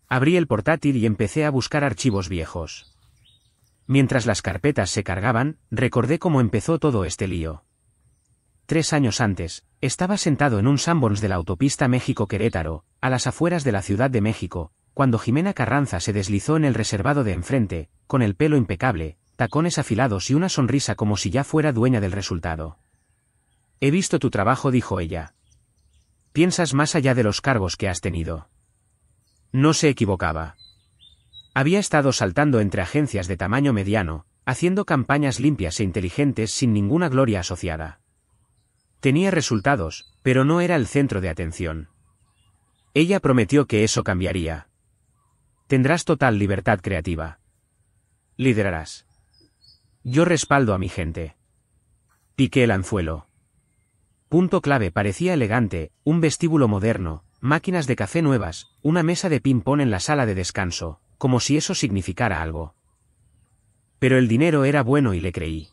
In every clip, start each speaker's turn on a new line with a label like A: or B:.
A: Abrí el portátil y empecé a buscar archivos viejos. Mientras las carpetas se cargaban, recordé cómo empezó todo este lío. 3 años antes, estaba sentado en un Sanborns de la autopista México-Querétaro, a las afueras de la Ciudad de México, cuando Jimena Carranza se deslizó en el reservado de enfrente, con el pelo impecable, tacones afilados y una sonrisa como si ya fuera dueña del resultado. «He visto tu trabajo», dijo ella. «Piensas más allá de los cargos que has tenido». No se equivocaba. Había estado saltando entre agencias de tamaño mediano, haciendo campañas limpias e inteligentes sin ninguna gloria asociada. Tenía resultados, pero no era el centro de atención. Ella prometió que eso cambiaría. Tendrás total libertad creativa. Liderarás. Yo respaldo a mi gente. Piqué el anzuelo. Punto clave parecía elegante, un vestíbulo moderno, máquinas de café nuevas, una mesa de ping-pong en la sala de descanso, como si eso significara algo. Pero el dinero era bueno y le creí.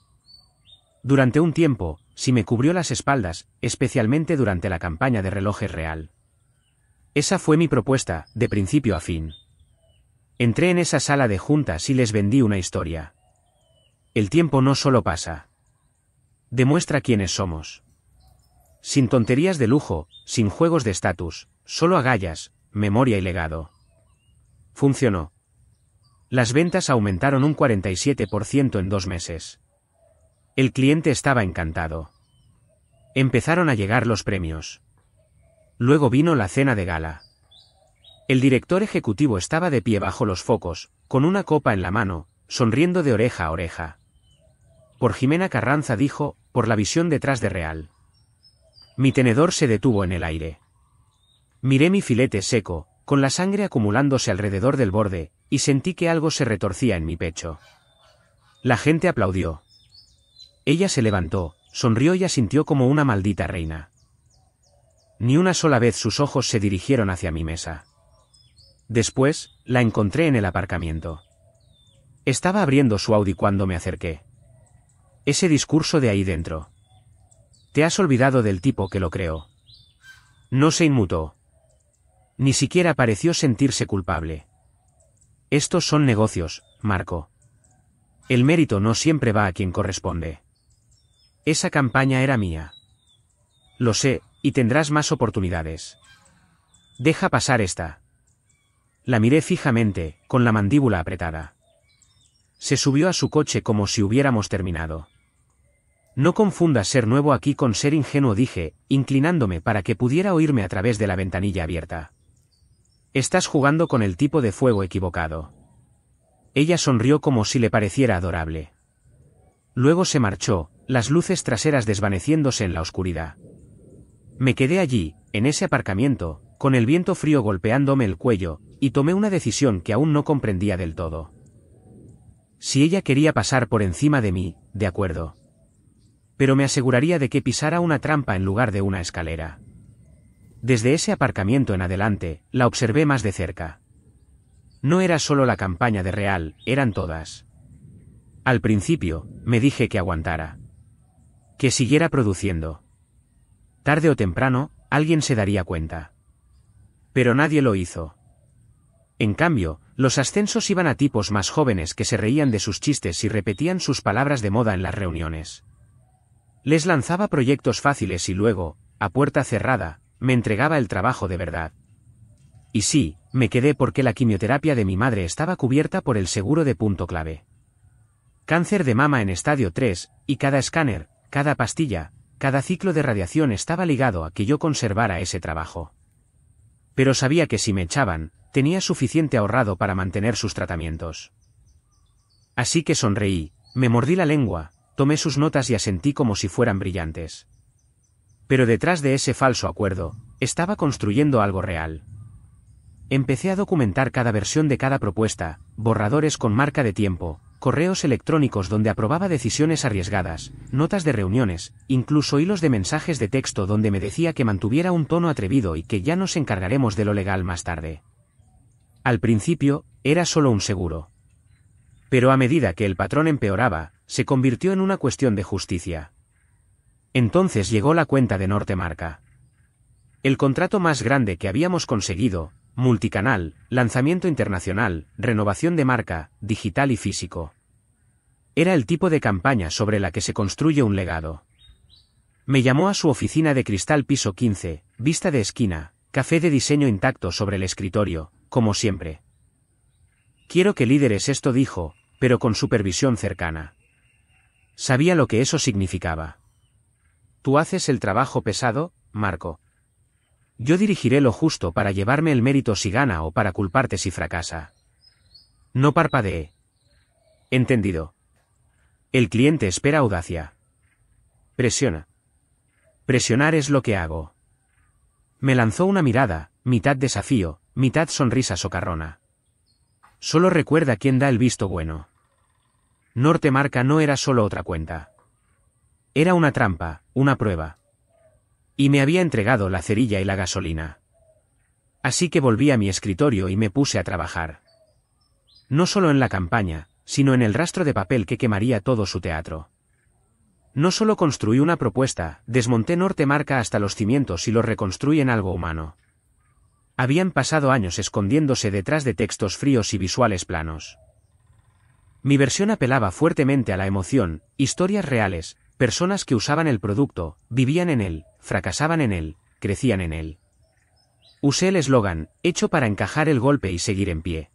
A: Durante un tiempo, sí me cubrió las espaldas, especialmente durante la campaña de relojes real. Esa fue mi propuesta, de principio a fin. Entré en esa sala de juntas y les vendí una historia. El tiempo no solo pasa. Demuestra quiénes somos. Sin tonterías de lujo, sin juegos de estatus, solo agallas, memoria y legado. Funcionó. Las ventas aumentaron un 47% en 2 meses. El cliente estaba encantado. Empezaron a llegar los premios. Luego vino la cena de gala. El director ejecutivo estaba de pie bajo los focos, con una copa en la mano, sonriendo de oreja a oreja. Por Jimena Carranza, dijo, por la visión detrás de Real. Mi tenedor se detuvo en el aire. Miré mi filete seco, con la sangre acumulándose alrededor del borde, y sentí que algo se retorcía en mi pecho. La gente aplaudió. Ella se levantó, sonrió y asintió como una maldita reina. Ni una sola vez sus ojos se dirigieron hacia mi mesa. Después, la encontré en el aparcamiento. Estaba abriendo su Audi cuando me acerqué. Ese discurso de ahí dentro. Te has olvidado del tipo que lo creó. No se inmutó. Ni siquiera pareció sentirse culpable. Estos son negocios, Marco. El mérito no siempre va a quien corresponde. Esa campaña era mía. Lo sé, y tendrás más oportunidades. Deja pasar esta. La miré fijamente, con la mandíbula apretada. Se subió a su coche como si hubiéramos terminado. No confundas ser nuevo aquí con ser ingenuo, dije, inclinándome para que pudiera oírme a través de la ventanilla abierta. Estás jugando con el tipo de fuego equivocado. Ella sonrió como si le pareciera adorable. Luego se marchó, las luces traseras desvaneciéndose en la oscuridad. Me quedé allí, en ese aparcamiento, con el viento frío golpeándome el cuello, y tomé una decisión que aún no comprendía del todo. Si ella quería pasar por encima de mí, de acuerdo. Pero me aseguraría de que pisara una trampa en lugar de una escalera. Desde ese aparcamiento en adelante, la observé más de cerca. No era solo la campaña de Real, eran todas. Al principio, me dije que aguantara. Que siguiera produciendo. Tarde o temprano, alguien se daría cuenta. Pero nadie lo hizo. En cambio, los ascensos iban a tipos más jóvenes que se reían de sus chistes y repetían sus palabras de moda en las reuniones. Les lanzaba proyectos fáciles y luego, a puerta cerrada, me entregaba el trabajo de verdad. Y sí, me quedé porque la quimioterapia de mi madre estaba cubierta por el seguro de punto clave. Cáncer de mama en estadio 3, y cada escáner, cada pastilla, cada ciclo de radiación estaba ligado a que yo conservara ese trabajo. Pero sabía que si me echaban, tenía suficiente ahorrado para mantener sus tratamientos. Así que sonreí, me mordí la lengua, tomé sus notas y asentí como si fueran brillantes. Pero detrás de ese falso acuerdo, estaba construyendo algo real. Empecé a documentar cada versión de cada propuesta, borradores con marca de tiempo, correos electrónicos donde aprobaba decisiones arriesgadas, notas de reuniones, incluso hilos de mensajes de texto donde me decía que mantuviera un tono atrevido y que ya nos encargaremos de lo legal más tarde. Al principio, era solo un seguro. Pero a medida que el patrón empeoraba, se convirtió en una cuestión de justicia. Entonces llegó la cuenta de Norte Marca. El contrato más grande que habíamos conseguido, multicanal, lanzamiento internacional, renovación de marca, digital y físico. Era el tipo de campaña sobre la que se construye un legado. Me llamó a su oficina de cristal piso 15, vista de esquina, café de diseño intacto sobre el escritorio, como siempre. Quiero que lideres esto, dijo, pero con supervisión cercana. Sabía lo que eso significaba. Tú haces el trabajo pesado, Marco. Yo dirigiré lo justo para llevarme el mérito si gana o para culparte si fracasa. No parpadeé. Entendido. El cliente espera audacia. Presiona. Presionar es lo que hago. Me lanzó una mirada, mitad desafío, mitad sonrisa socarrona. Solo recuerda quién da el visto bueno. Norte Marca no era solo otra cuenta. Era una trampa, una prueba. Y me había entregado la cerilla y la gasolina. Así que volví a mi escritorio y me puse a trabajar. No solo en la campaña, sino en el rastro de papel que quemaría todo su teatro. No solo construí una propuesta, desmonté Norte Marca hasta los cimientos y lo reconstruí en algo humano. Habían pasado años escondiéndose detrás de textos fríos y visuales planos. Mi versión apelaba fuertemente a la emoción, historias reales, personas que usaban el producto, vivían en él, fracasaban en él, crecían en él. Usé el eslogan, hecho para encajar el golpe y seguir en pie.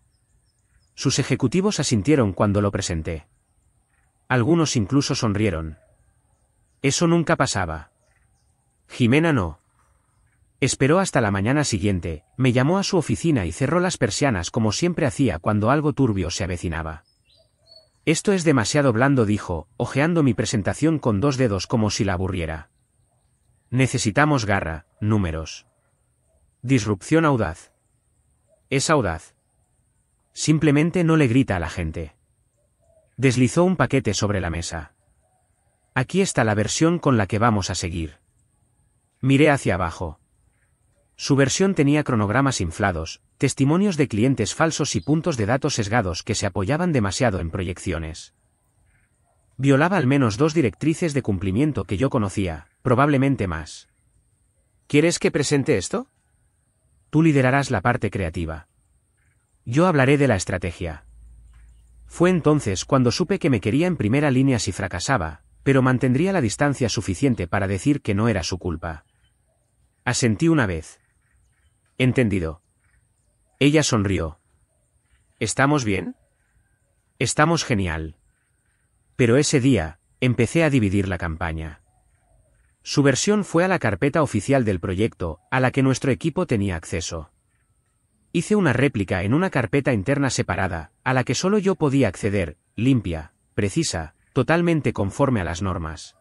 A: Sus ejecutivos asintieron cuando lo presenté. Algunos incluso sonrieron. Eso nunca pasaba. Jimena no. Esperó hasta la mañana siguiente, me llamó a su oficina y cerró las persianas como siempre hacía cuando algo turbio se avecinaba. Esto es demasiado blando, dijo, hojeando mi presentación con dos dedos como si la aburriera. Necesitamos garra, números. Disrupción audaz. Es audaz. Simplemente no le grita a la gente. Deslizó un paquete sobre la mesa. Aquí está la versión con la que vamos a seguir. Miré hacia abajo. Su versión tenía cronogramas inflados, testimonios de clientes falsos y puntos de datos sesgados que se apoyaban demasiado en proyecciones. Violaba al menos 2 directrices de cumplimiento que yo conocía, probablemente más. ¿Quieres que presente esto? Tú liderarás la parte creativa. Yo hablaré de la estrategia. Fue entonces cuando supe que me quería en primera línea si fracasaba, pero mantendría la distancia suficiente para decir que no era su culpa. Asentí una vez. Entendido. Ella sonrió. ¿Estamos bien? Estamos genial. Pero ese día, empecé a dividir la campaña. Su versión fue a la carpeta oficial del proyecto, a la que nuestro equipo tenía acceso. Hice una réplica en una carpeta interna separada, a la que solo yo podía acceder, limpia, precisa, totalmente conforme a las normas.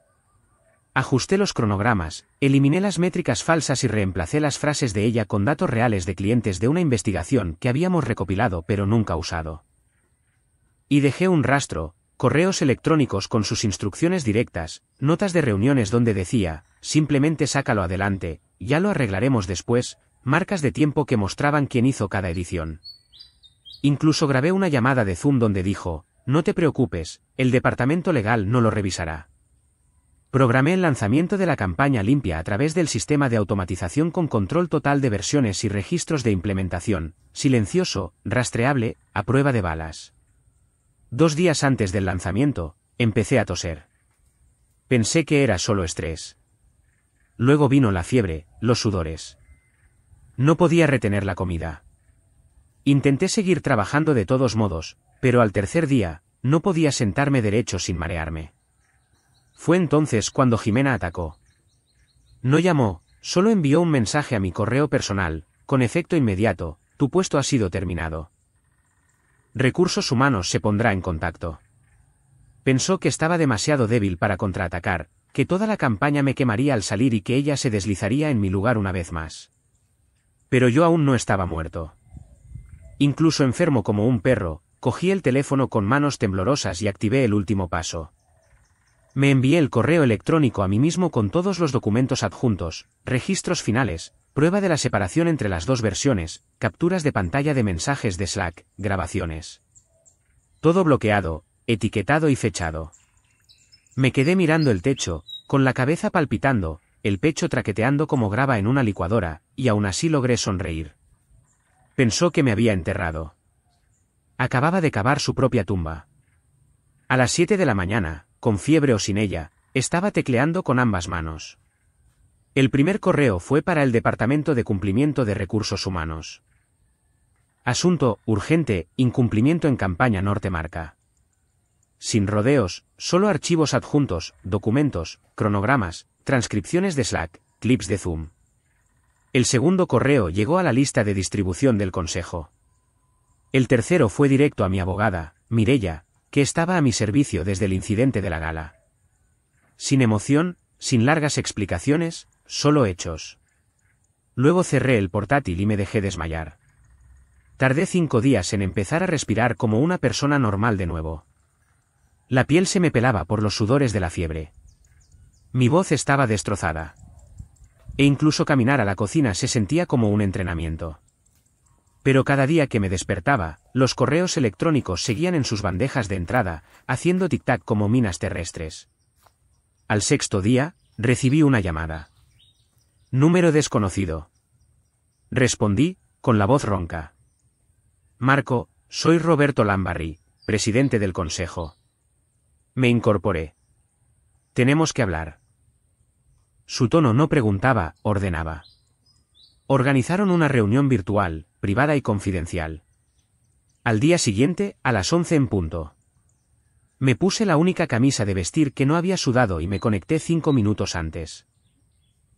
A: Ajusté los cronogramas, eliminé las métricas falsas y reemplacé las frases de ella con datos reales de clientes de una investigación que habíamos recopilado pero nunca usado. Y dejé un rastro, correos electrónicos con sus instrucciones directas, notas de reuniones donde decía, simplemente sácalo adelante, ya lo arreglaremos después, marcas de tiempo que mostraban quién hizo cada edición. Incluso grabé una llamada de Zoom donde dijo, no te preocupes, el departamento legal no lo revisará. Programé el lanzamiento de la campaña limpia a través del sistema de automatización con control total de versiones y registros de implementación, silencioso, rastreable, a prueba de balas. 2 días antes del lanzamiento, empecé a toser. Pensé que era solo estrés. Luego vino la fiebre, los sudores. No podía retener la comida. Intenté seguir trabajando de todos modos, pero al tercer día, no podía sentarme derecho sin marearme. Fue entonces cuando Jimena atacó. No llamó, solo envió un mensaje a mi correo personal, con efecto inmediato, tu puesto ha sido terminado. Recursos humanos se pondrá en contacto. Pensó que estaba demasiado débil para contraatacar, que toda la campaña me quemaría al salir y que ella se deslizaría en mi lugar una vez más. Pero yo aún no estaba muerto. Incluso enfermo como un perro, cogí el teléfono con manos temblorosas y activé el último paso. Me envié el correo electrónico a mí mismo con todos los documentos adjuntos, registros finales, prueba de la separación entre las 2 versiones, capturas de pantalla de mensajes de Slack, grabaciones. Todo bloqueado, etiquetado y fechado. Me quedé mirando el techo, con la cabeza palpitando, el pecho traqueteando como grava en una licuadora, y aún así logré sonreír. Pensó que me había enterrado. Acababa de cavar su propia tumba. A las 7 de la mañana, con fiebre o sin ella, estaba tecleando con ambas manos. El primer correo fue para el Departamento de Cumplimiento de Recursos Humanos. Asunto, urgente, incumplimiento en campaña Norte Marca. Sin rodeos, solo archivos adjuntos, documentos, cronogramas, transcripciones de Slack, clips de Zoom. El segundo correo llegó a la lista de distribución del consejo. El tercero fue directo a mi abogada, Mireia, que estaba a mi servicio desde el incidente de la gala. Sin emoción, sin largas explicaciones, solo hechos. Luego cerré el portátil y me dejé desmayar. Tardé 5 días en empezar a respirar como una persona normal de nuevo. La piel se me pelaba por los sudores de la fiebre. Mi voz estaba destrozada. E incluso caminar a la cocina se sentía como un entrenamiento. Pero cada día que me despertaba, los correos electrónicos seguían en sus bandejas de entrada, haciendo tic-tac como minas terrestres. Al 6.º día, recibí una llamada. Número desconocido. Respondí, con la voz ronca. Marco, soy Roberto Lambarri, presidente del consejo. Me incorporé. Tenemos que hablar. Su tono no preguntaba, ordenaba. Organizaron una reunión virtual, privada y confidencial. Al día siguiente, a las 11 en punto. Me puse la única camisa de vestir que no había sudado y me conecté 5 minutos antes.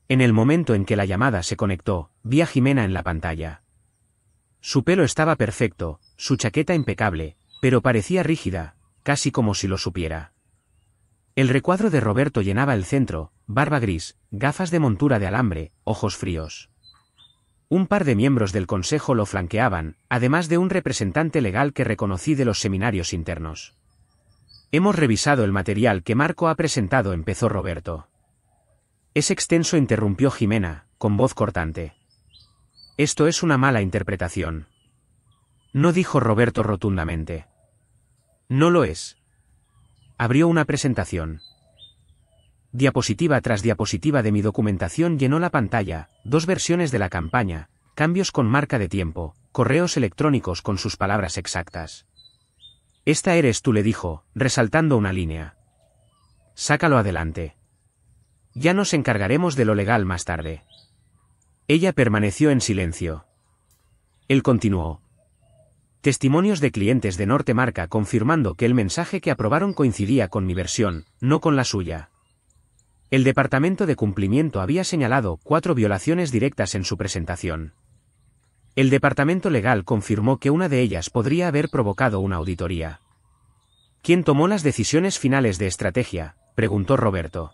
A: En el momento en que la llamada se conectó, vi a Jimena en la pantalla. Su pelo estaba perfecto, su chaqueta impecable, pero parecía rígida, casi como si lo supiera. El recuadro de Roberto llenaba el centro, barba gris, gafas de montura de alambre, ojos fríos. Un par de miembros del consejo lo flanqueaban, además de un representante legal que reconocí de los seminarios internos. Hemos revisado el material que Marco ha presentado, empezó Roberto. Es extenso, interrumpió Jimena, con voz cortante. Esto es una mala interpretación. No, dijo Roberto rotundamente. No lo es. Abrió una presentación. Diapositiva tras diapositiva de mi documentación llenó la pantalla, 2 versiones de la campaña, cambios con marca de tiempo, correos electrónicos con sus palabras exactas. Esta eres tú, le dijo, resaltando una línea. Sácalo adelante. Ya nos encargaremos de lo legal más tarde. Ella permaneció en silencio. Él continuó. Testimonios de clientes de Norte Marca confirmando que el mensaje que aprobaron coincidía con mi versión, no con la suya. El Departamento de Cumplimiento había señalado 4 violaciones directas en su presentación. El Departamento Legal confirmó que una de ellas podría haber provocado una auditoría. ¿Quién tomó las decisiones finales de estrategia?, preguntó Roberto.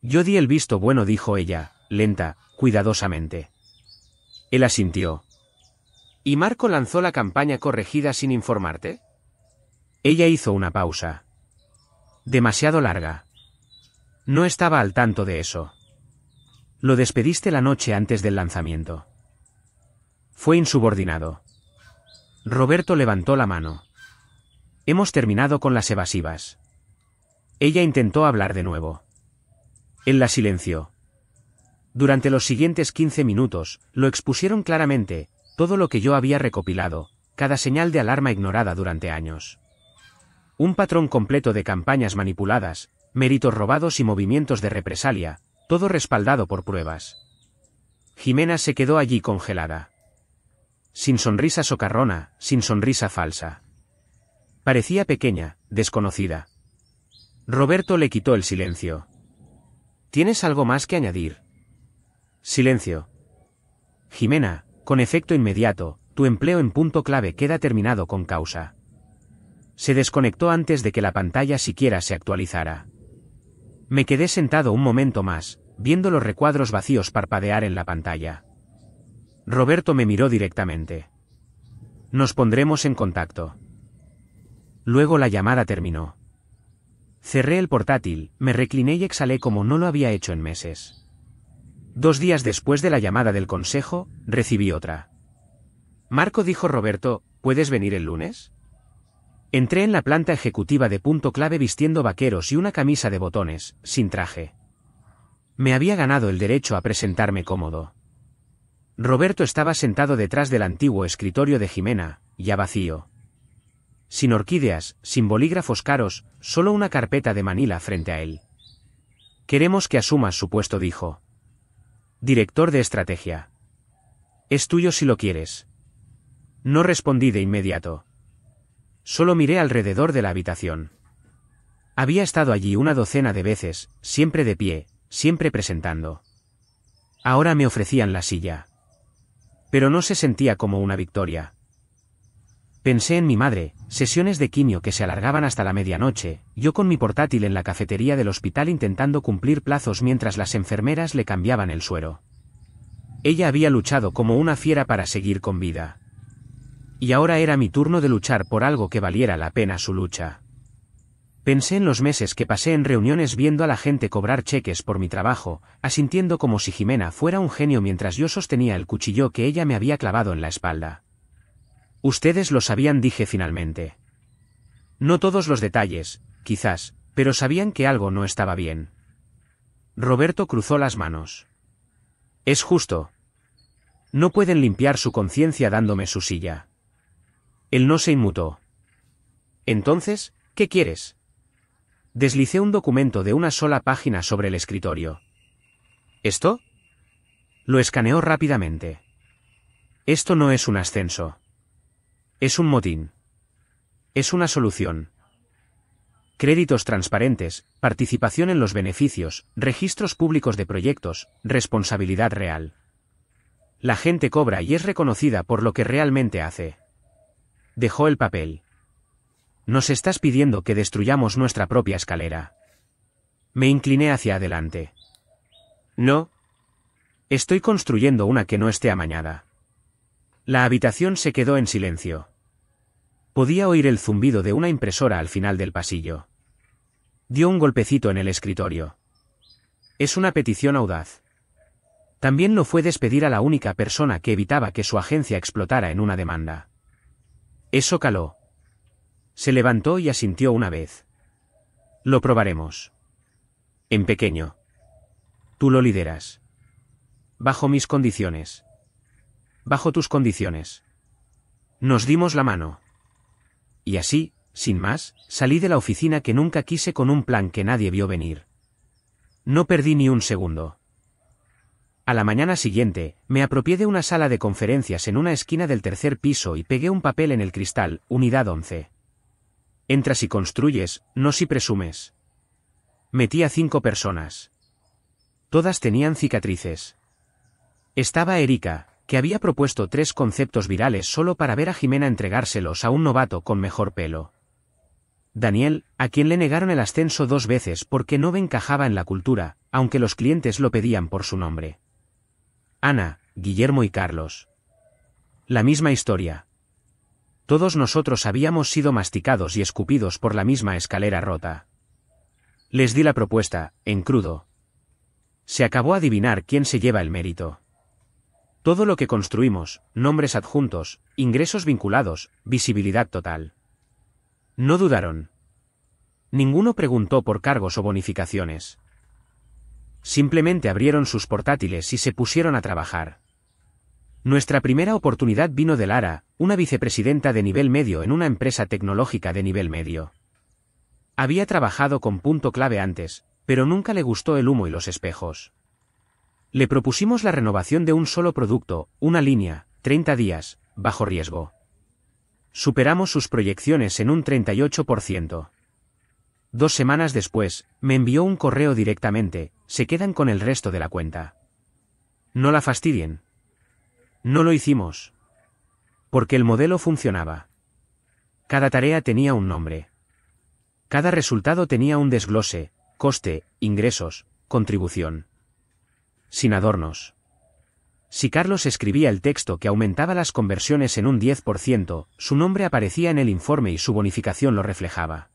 A: Yo di el visto bueno, dijo ella, lenta, cuidadosamente. Él asintió. ¿Y Marco lanzó la campaña corregida sin informarte? Ella hizo una pausa. Demasiado larga. No estaba al tanto de eso. Lo despediste la noche antes del lanzamiento. Fue insubordinado. Roberto levantó la mano. Hemos terminado con las evasivas. Ella intentó hablar de nuevo. Él la silenció. Durante los siguientes 15 minutos, lo expusieron claramente, todo lo que yo había recopilado, cada señal de alarma ignorada durante años. Un patrón completo de campañas manipuladas, méritos robados y movimientos de represalia, todo respaldado por pruebas. Jimena se quedó allí congelada. Sin sonrisa socarrona, sin sonrisa falsa. Parecía pequeña, desconocida. Roberto le quitó el silencio. ¿Tienes algo más que añadir? Silencio. Jimena, con efecto inmediato, tu empleo en punto clave queda terminado con causa. Se desconectó antes de que la pantalla siquiera se actualizara. Me quedé sentado un momento más, viendo los recuadros vacíos parpadear en la pantalla. Roberto me miró directamente. Nos pondremos en contacto. Luego la llamada terminó. Cerré el portátil, me recliné y exhalé como no lo había hecho en meses. 2 días después de la llamada del consejo, recibí otra. Marco, dijo Roberto, ¿puedes venir el lunes? Entré en la planta ejecutiva de punto clave vistiendo vaqueros y una camisa de botones, sin traje. Me había ganado el derecho a presentarme cómodo. Roberto estaba sentado detrás del antiguo escritorio de Jimena, ya vacío. Sin orquídeas, sin bolígrafos caros, solo una carpeta de Manila frente a él. Queremos que asumas su puesto, dijo. Director de estrategia. Es tuyo si lo quieres. No respondí de inmediato. Solo miré alrededor de la habitación. Había estado allí una docena de veces, siempre de pie, siempre presentando. Ahora me ofrecían la silla. Pero no se sentía como una victoria. Pensé en mi madre, sesiones de quimio que se alargaban hasta la medianoche, yo con mi portátil en la cafetería del hospital intentando cumplir plazos mientras las enfermeras le cambiaban el suero. Ella había luchado como una fiera para seguir con vida. Y ahora era mi turno de luchar por algo que valiera la pena su lucha. Pensé en los meses que pasé en reuniones viendo a la gente cobrar cheques por mi trabajo, asintiendo como si Jimena fuera un genio mientras yo sostenía el cuchillo que ella me había clavado en la espalda. Ustedes lo sabían, dije finalmente. No todos los detalles, quizás, pero sabían que algo no estaba bien. Roberto cruzó las manos. Es justo. No pueden limpiar su conciencia dándome su silla. Él no se inmutó. Entonces, ¿qué quieres? Deslicé un documento de una sola página sobre el escritorio. ¿Esto? Lo escaneó rápidamente. Esto no es un ascenso. Es un motín. Es una solución. Créditos transparentes, participación en los beneficios, registros públicos de proyectos, responsabilidad real. La gente cobra y es reconocida por lo que realmente hace. Dejó el papel. Nos estás pidiendo que destruyamos nuestra propia escalera. Me incliné hacia adelante. No. Estoy construyendo una que no esté amañada. La habitación se quedó en silencio. Podía oír el zumbido de una impresora al final del pasillo. Dio un golpecito en el escritorio. Es una petición audaz. También lo fue despedir a la única persona que evitaba que su agencia explotara en una demanda. Eso caló. Se levantó y asintió una vez. Lo probaremos. En pequeño. Tú lo lideras. Bajo mis condiciones. Bajo tus condiciones. Nos dimos la mano. Y así, sin más, salí de la oficina que nunca quise con un plan que nadie vio venir. No perdí ni un segundo. A la mañana siguiente, me apropié de una sala de conferencias en una esquina del tercer piso y pegué un papel en el cristal, Unidad 11. Entras y construyes, no si presumes. Metí a 5 personas. Todas tenían cicatrices. Estaba Erika, que había propuesto 3 conceptos virales solo para ver a Jimena entregárselos a un novato con mejor pelo. Daniel, a quien le negaron el ascenso 2 veces porque no encajaba en la cultura, aunque los clientes lo pedían por su nombre. Ana, Guillermo y Carlos. La misma historia. Todos nosotros habíamos sido masticados y escupidos por la misma escalera rota. Les di la propuesta, en crudo. Se acabó a adivinar quién se lleva el mérito. Todo lo que construimos, nombres adjuntos, ingresos vinculados, visibilidad total. No dudaron. Ninguno preguntó por cargos o bonificaciones. Simplemente abrieron sus portátiles y se pusieron a trabajar. Nuestra primera oportunidad vino de Lara, una vicepresidenta de nivel medio en una empresa tecnológica de nivel medio. Había trabajado con punto clave antes, pero nunca le gustó el humo y los espejos. Le propusimos la renovación de un solo producto, una línea, 30 días, bajo riesgo. Superamos sus proyecciones en un 38%. 2 semanas después, me envió un correo directamente, se quedan con el resto de la cuenta. No la fastidien. No lo hicimos. Porque el modelo funcionaba. Cada tarea tenía un nombre. Cada resultado tenía un desglose, coste, ingresos, contribución. Sin adornos. Si Carlos escribía el texto que aumentaba las conversiones en un 10%, su nombre aparecía en el informe y su bonificación lo reflejaba.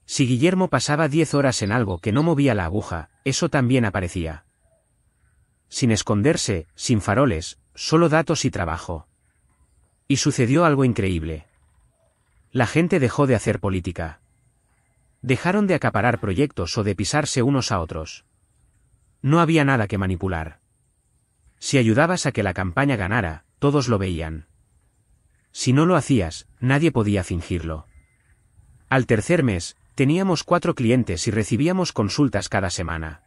A: Si Guillermo pasaba 10 horas en algo que no movía la aguja, eso también aparecía. Sin esconderse, sin faroles, solo datos y trabajo. Y sucedió algo increíble. La gente dejó de hacer política. Dejaron de acaparar proyectos o de pisarse unos a otros. No había nada que manipular. Si ayudabas a que la campaña ganara, todos lo veían. Si no lo hacías, nadie podía fingirlo. Al tercer mes, teníamos 4 clientes y recibíamos consultas cada semana.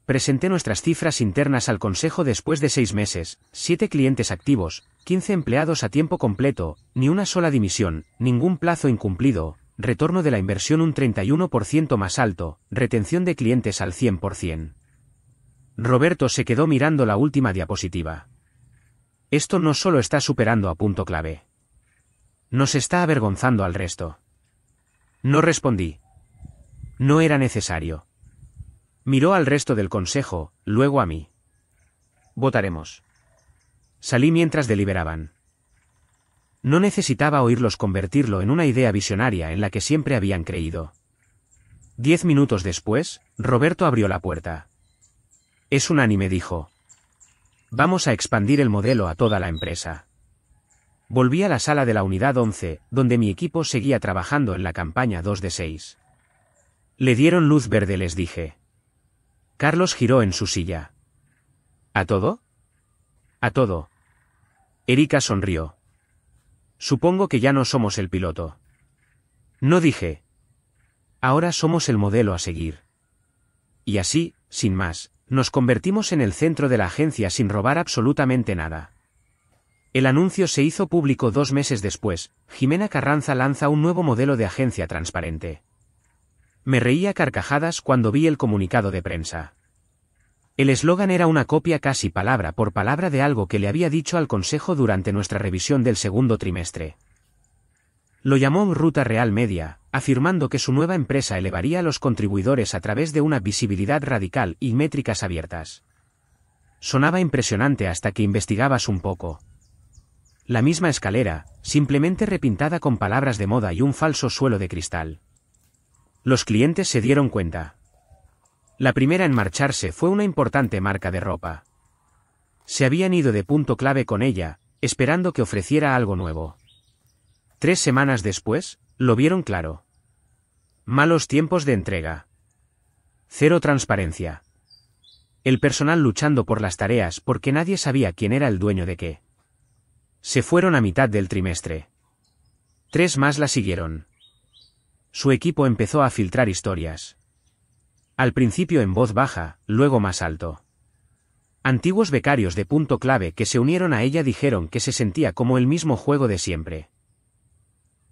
A: Presenté nuestras cifras internas al consejo después de 6 meses, 7 clientes activos, 15 empleados a tiempo completo, ni una sola dimisión, ningún plazo incumplido, retorno de la inversión un 31% más alto, retención de clientes al 100%. Roberto se quedó mirando la última diapositiva. Esto no solo está superando a Punto Clave. Nos está avergonzando al resto. No respondí. No era necesario. Miró al resto del consejo, luego a mí. Votaremos. Salí mientras deliberaban. No necesitaba oírlos convertirlo en una idea visionaria en la que siempre habían creído. 10 minutos después, Roberto abrió la puerta. Es unánime, dijo. Vamos a expandir el modelo a toda la empresa. Volví a la sala de la unidad 11, donde mi equipo seguía trabajando en la campaña 2 de 6. Le dieron luz verde, les dije. Carlos giró en su silla. ¿A todo? A todo. Erika sonrió. Supongo que ya no somos el piloto. No, dije. Ahora somos el modelo a seguir. Y así, sin más, nos convertimos en el centro de la agencia sin robar absolutamente nada. El anuncio se hizo público 2 meses después. Jimena Carranza lanza un nuevo modelo de agencia transparente. Me reía a carcajadas cuando vi el comunicado de prensa. El eslogan era una copia casi palabra por palabra de algo que le había dicho al consejo durante nuestra revisión del segundo trimestre. Lo llamó Ruta Real Media, afirmando que su nueva empresa elevaría a los contribuidores a través de una visibilidad radical y métricas abiertas. Sonaba impresionante hasta que investigabas un poco. La misma escalera, simplemente repintada con palabras de moda y un falso suelo de cristal. Los clientes se dieron cuenta. La primera en marcharse fue una importante marca de ropa. Se habían ido de Punto Clave con ella, esperando que ofreciera algo nuevo. 3 semanas después, lo vieron claro. Malos tiempos de entrega. Cero transparencia. El personal luchando por las tareas porque nadie sabía quién era el dueño de qué. Se fueron a mitad del trimestre. 3 más la siguieron. Su equipo empezó a filtrar historias. Al principio en voz baja, luego más alto. Antiguos becarios de Punto Clave que se unieron a ella dijeron que se sentía como el mismo juego de siempre.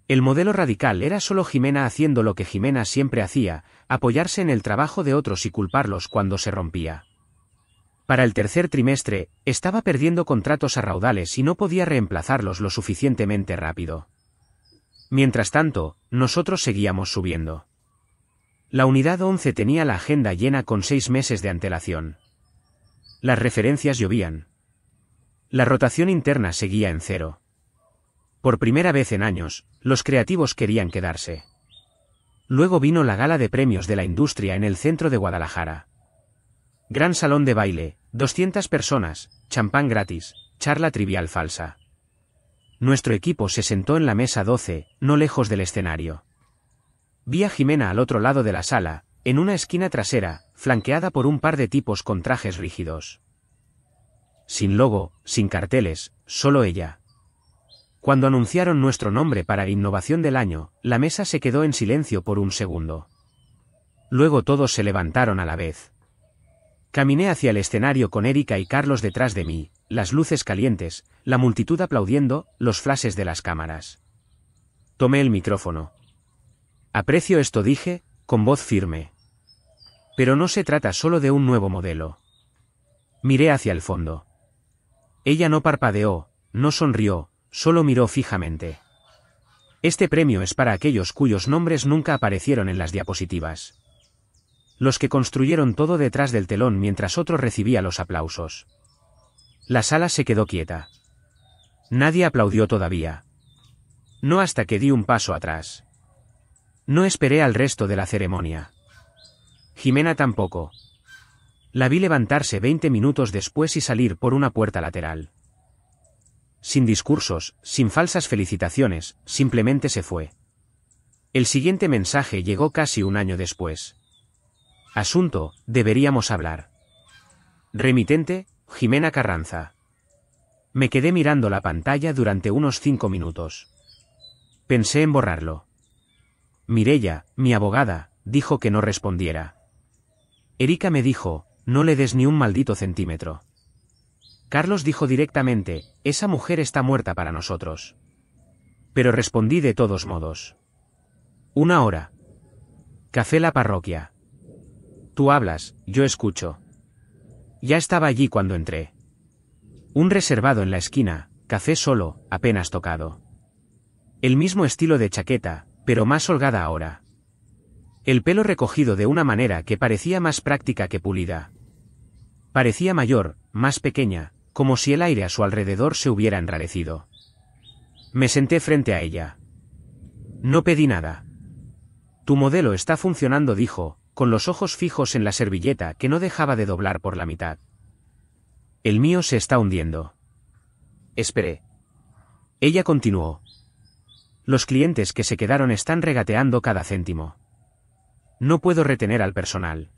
A: El modelo radical era solo Jimena haciendo lo que Jimena siempre hacía, apoyarse en el trabajo de otros y culparlos cuando se rompía. Para el tercer trimestre, estaba perdiendo contratos a raudales y no podía reemplazarlos lo suficientemente rápido. Mientras tanto, nosotros seguíamos subiendo. La unidad 11 tenía la agenda llena con 6 meses de antelación. Las referencias llovían. La rotación interna seguía en 0. Por primera vez en años, los creativos querían quedarse. Luego vino la gala de premios de la industria en el centro de Guadalajara. Gran salón de baile, 200 personas, champán gratis, charla trivial falsa. Nuestro equipo se sentó en la mesa 12, no lejos del escenario. Vi a Jimena al otro lado de la sala, en una esquina trasera, flanqueada por un par de tipos con trajes rígidos. Sin logo, sin carteles, solo ella. Cuando anunciaron nuestro nombre para Innovación del Año, la mesa se quedó en silencio por un segundo. Luego todos se levantaron a la vez. Caminé hacia el escenario con Erika y Carlos detrás de mí, las luces calientes, la multitud aplaudiendo, los flashes de las cámaras. Tomé el micrófono. Aprecio esto, dije, con voz firme. Pero no se trata solo de un nuevo modelo. Miré hacia el fondo. Ella no parpadeó, no sonrió, solo miró fijamente. Este premio es para aquellos cuyos nombres nunca aparecieron en las diapositivas. Los que construyeron todo detrás del telón mientras otro recibía los aplausos. La sala se quedó quieta. Nadie aplaudió todavía. No hasta que di un paso atrás. No esperé al resto de la ceremonia. Jimena tampoco. La vi levantarse 20 minutos después y salir por una puerta lateral. Sin discursos, sin falsas felicitaciones, simplemente se fue. El siguiente mensaje llegó casi un año después. Asunto, deberíamos hablar. Remitente, Jimena Carranza. Me quedé mirando la pantalla durante unos 5 minutos. Pensé en borrarlo. Mireia, mi abogada, dijo que no respondiera. Erika me dijo, no le des ni un maldito centímetro. Carlos dijo directamente, esa mujer está muerta para nosotros. Pero respondí de todos modos. 1 hora. Café La Parroquia. Tú hablas, yo escucho. Ya estaba allí cuando entré. Un reservado en la esquina, café solo, apenas tocado. El mismo estilo de chaqueta, pero más holgada ahora. El pelo recogido de una manera que parecía más práctica que pulida. Parecía mayor, más pequeña, como si el aire a su alrededor se hubiera enrarecido. Me senté frente a ella. No pedí nada. Tu modelo está funcionando, dijo, con los ojos fijos en la servilleta que no dejaba de doblar por la mitad. El mío se está hundiendo. Esperé. Ella continuó. Los clientes que se quedaron están regateando cada céntimo. No puedo retener al personal.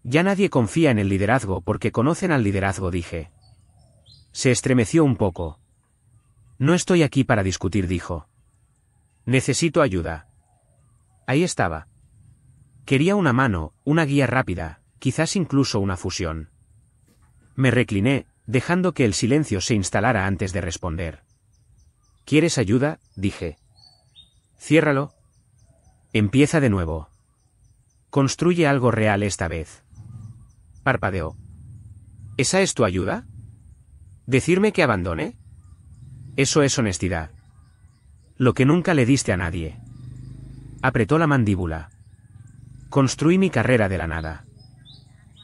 A: Ya nadie confía en el liderazgo porque conocen al liderazgo, dije. Se estremeció un poco. No estoy aquí para discutir, dijo. Necesito ayuda. Ahí estaba. Quería una mano, una guía rápida, quizás incluso una fusión. Me recliné, dejando que el silencio se instalara antes de responder. ¿Quieres ayuda?, dije. Ciérralo. Empieza de nuevo. Construye algo real esta vez. Parpadeó. ¿Esa es tu ayuda? ¿Decirme que abandone? Eso es honestidad. Lo que nunca le diste a nadie. Apretó la mandíbula. Construí mi carrera de la nada.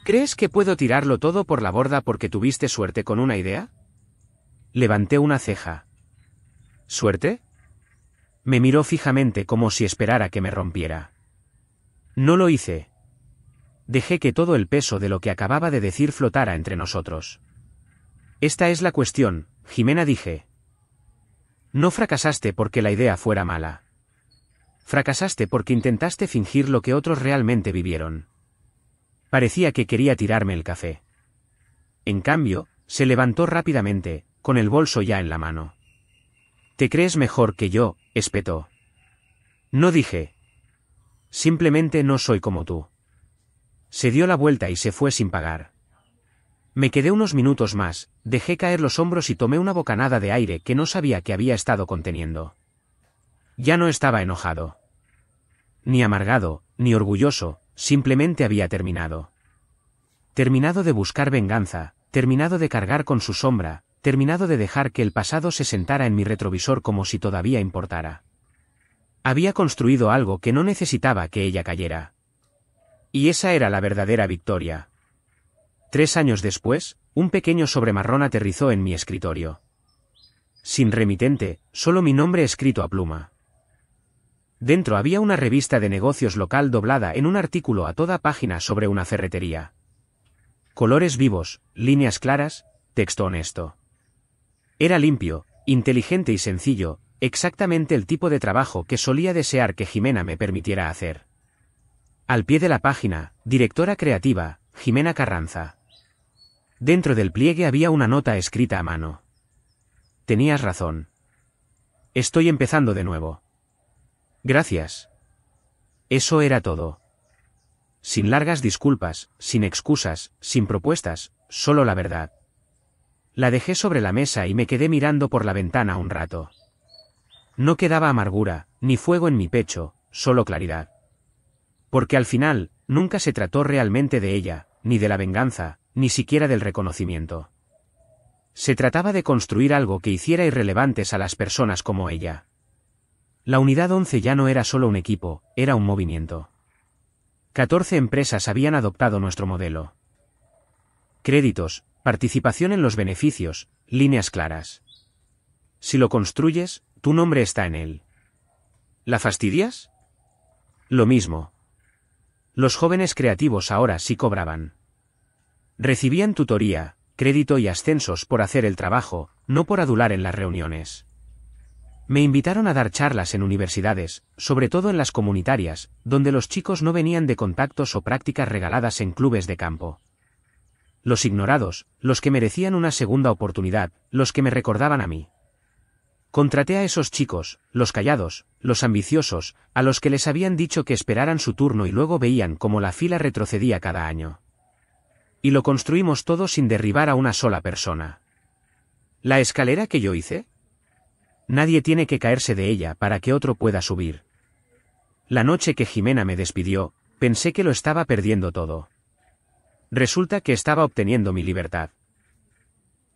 A: ¿Crees que puedo tirarlo todo por la borda porque tuviste suerte con una idea? Levanté una ceja. ¿Suerte? Me miró fijamente como si esperara que me rompiera. No lo hice. Dejé que todo el peso de lo que acababa de decir flotara entre nosotros. Esta es la cuestión, Jimena, dije. No fracasaste porque la idea fuera mala. Fracasaste porque intentaste fingir lo que otros realmente vivieron. Parecía que quería tirarme el café. En cambio, se levantó rápidamente, con el bolso ya en la mano. ¿Te crees mejor que yo?, espetó. No, dije. Simplemente no soy como tú. Se dio la vuelta y se fue sin pagar. Me quedé unos minutos más, dejé caer los hombros y tomé una bocanada de aire que no sabía que había estado conteniendo. Ya no estaba enojado. Ni amargado, ni orgulloso, simplemente había terminado. Terminado de buscar venganza, terminado de cargar con su sombra, terminado de dejar que el pasado se sentara en mi retrovisor como si todavía importara. Había construido algo que no necesitaba que ella cayera. Y esa era la verdadera victoria. 3 años después, un pequeño sobre marrón aterrizó en mi escritorio. Sin remitente, solo mi nombre escrito a pluma. Dentro había una revista de negocios local doblada en un artículo a toda página sobre una ferretería. Colores vivos, líneas claras, texto honesto. Era limpio, inteligente y sencillo, exactamente el tipo de trabajo que solía desear que Jimena me permitiera hacer. Al pie de la página, directora creativa, Jimena Carranza. Dentro del pliegue había una nota escrita a mano. Tenías razón. Estoy empezando de nuevo. Gracias. Eso era todo. Sin largas disculpas, sin excusas, sin propuestas, solo la verdad. La dejé sobre la mesa y me quedé mirando por la ventana un rato. No quedaba amargura, ni fuego en mi pecho, solo claridad. Porque al final, nunca se trató realmente de ella, ni de la venganza, ni siquiera del reconocimiento. Se trataba de construir algo que hiciera irrelevantes a las personas como ella. La Unidad 11 ya no era solo un equipo, era un movimiento. 14 empresas habían adoptado nuestro modelo. Créditos, participación en los beneficios, líneas claras. Si lo construyes, tu nombre está en él. ¿La fastidias? Lo mismo. Los jóvenes creativos ahora sí cobraban. Recibían tutoría, crédito y ascensos por hacer el trabajo, no por adular en las reuniones. Me invitaron a dar charlas en universidades, sobre todo en las comunitarias, donde los chicos no venían de contactos o prácticas regaladas en clubes de campo. los ignorados, los que merecían una segunda oportunidad, los que me recordaban a mí. Contraté a esos chicos, los callados, los ambiciosos, a los que les habían dicho que esperaran su turno y luego veían cómo la fila retrocedía cada año. Y lo construimos todo sin derribar a una sola persona. ¿La escalera que yo hice? Nadie tiene que caerse de ella para que otro pueda subir. La noche que Jimena me despidió, pensé que lo estaba perdiendo todo. Resulta que estaba obteniendo mi libertad.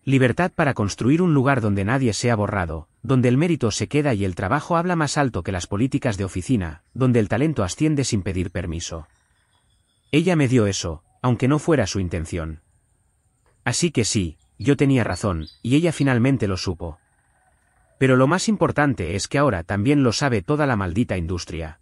A: Libertad para construir un lugar donde nadie sea borrado, donde el mérito se queda y el trabajo habla más alto que las políticas de oficina, donde el talento asciende sin pedir permiso. Ella me dio eso, aunque no fuera su intención. Así que sí, yo tenía razón, y ella finalmente lo supo. Pero lo más importante es que ahora también lo sabe toda la maldita industria.